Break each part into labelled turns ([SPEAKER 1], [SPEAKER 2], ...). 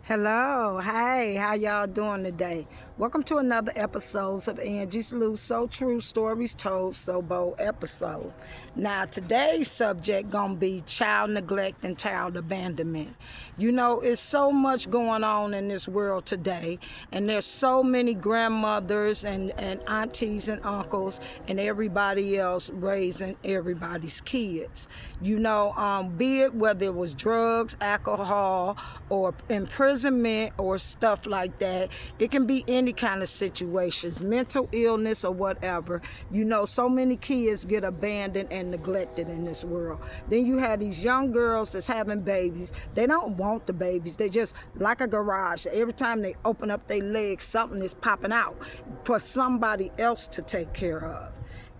[SPEAKER 1] Hello, hey, how y'all doing today? Welcome to another episode of Angie's Loose So True Stories Told So Bold episode. Now today's subject gonna be child neglect and child abandonment. You know, it's so much going on in this world today, and there's so many grandmothers and aunties and uncles and everybody else raising everybody's kids. You know, be it whether it was drugs, alcohol, or imprisonment or stuff like that. It can be any kind of situations, mental illness or whatever. You know, so many kids get abandoned and neglected in this world. Then you have these young girls that's having babies. They don't want the babies. They just like a garage. Every time they open up their legs, something is popping out for somebody else to take care of.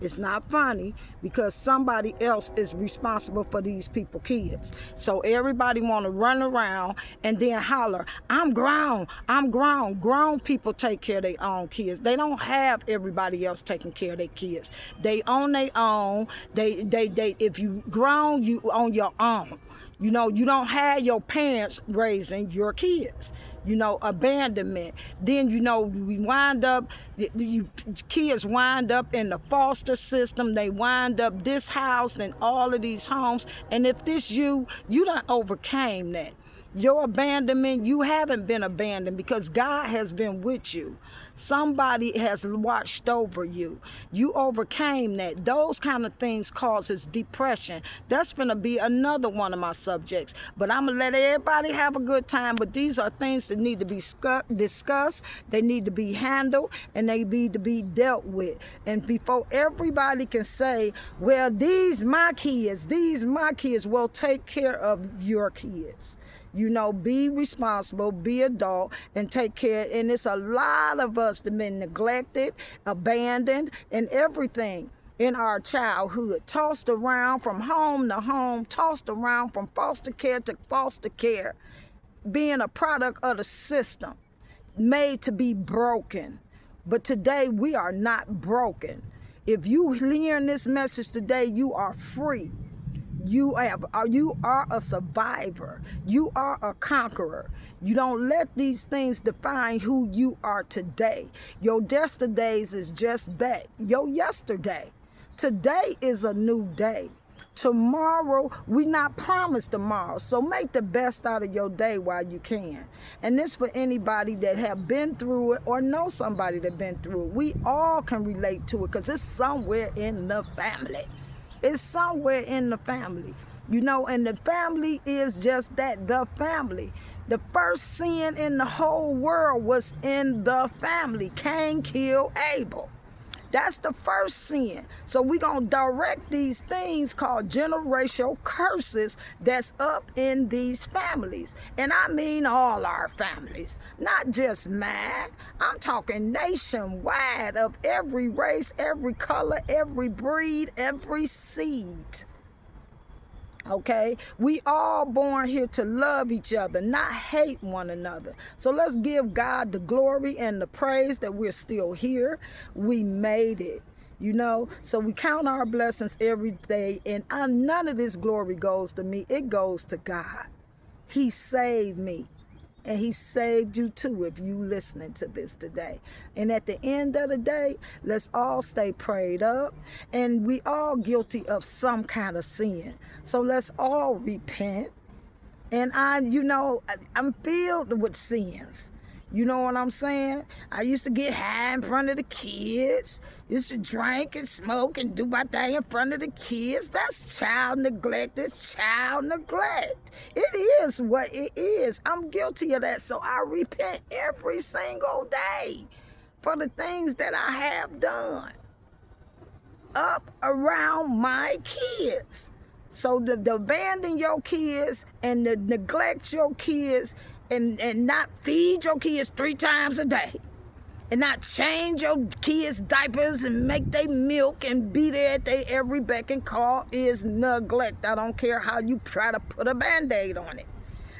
[SPEAKER 1] It's not funny because somebody else is responsible for these people kids. So everybody want to run around and then holler, I'm grown, I'm grown. Grown people take care of their own kids. They don't have everybody else taking care of their kids. They own their own. They if you grown, you own your own. You know, you don't have your parents raising your kids. You know, abandonment. Then, you know, we wind up, kids wind up in the foster system. They wind up this house and all of these homes. And if this you done overcame that. Your abandonment, you haven't been abandoned because God has been with you. Somebody has watched over you. You overcame that. Those kind of things causes depression. That's going to be another one of my subjects. But I'm going to let everybody have a good time. But these are things that need to be discussed. They need to be handled and they need to be dealt with. And before everybody can say, well, these my kids, will take care of your kids. You know, be responsible, be adult, and take care. And it's a lot of us that have been neglected, abandoned, and everything in our childhood. Tossed around from home to home, tossed around from foster care to foster care. Being a product of the system, made to be broken. But today, we are not broken. If you hear this message today, you are free. You are a survivor. You are a conqueror. You don't let these things define who you are today. Your yesterdays is just that. Your yesterday. Today is a new day. Tomorrow, we not promised tomorrow. So make the best out of your day while you can. And this for anybody that have been through it or know somebody that been through it. We all can relate to it because it's somewhere in the family. It's somewhere in the family, you know, and the family is just that, the family. The first sin in the whole world was in the family. Cain killed Abel. That's the first sin. So we're going to direct these things called generational curses that's up in these families. And I mean all our families, not just mine. I'm talking nationwide of every race, every color, every breed, every seed. Okay, we all born here to love each other, not hate one another. So let's give God the glory and the praise that we're still here. We made it, you know. So we count our blessings every day, and none of this glory goes to me. It goes to God. He saved me. And he saved you too if you listening to this today. And at the end of the day, let's all stay prayed up. And we all guilty of some kind of sin. So let's all repent. And I'm filled with sins. You know what I'm saying? I used to get high in front of the kids. Used to drink and smoke and do my thing in front of the kids. That's child neglect. It's child neglect. It is what it is. I'm guilty of that. So I repent every single day for the things that I have done up around my kids. So the abandon your kids and the neglect your kids and not feed your kids 3 times a day and not change your kids' diapers and make they milk and be there at their every beck and call is neglect. I don't care how you try to put a Band-Aid on it.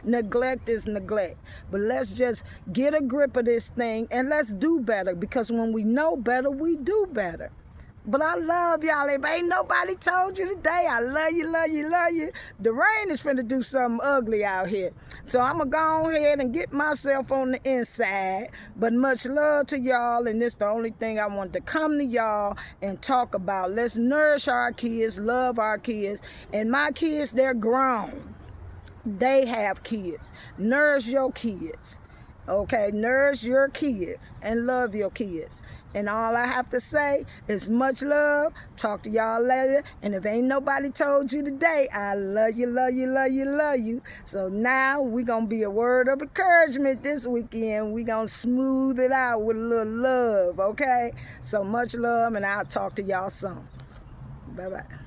[SPEAKER 1] Neglect is neglect. But let's just get a grip of this thing and let's do better, because when we know better, we do better. But I love y'all. If ain't nobody told you today, I love you, love you, love you. The rain is finna do something ugly out here. So I'm going to go ahead and get myself on the inside. But much love to y'all. And this the only thing I want to come to y'all and talk about. Let's nourish our kids, love our kids. And my kids, they're grown. They have kids. Nourish your kids. Okay, nourish your kids and love your kids. And all I have to say is much love. Talk to y'all later. And if ain't nobody told you today, I love you, love you, love you, love you. So now we going to be a word of encouragement this weekend. We going to smooth it out with a little love, okay? So much love, and I'll talk to y'all soon. Bye-bye.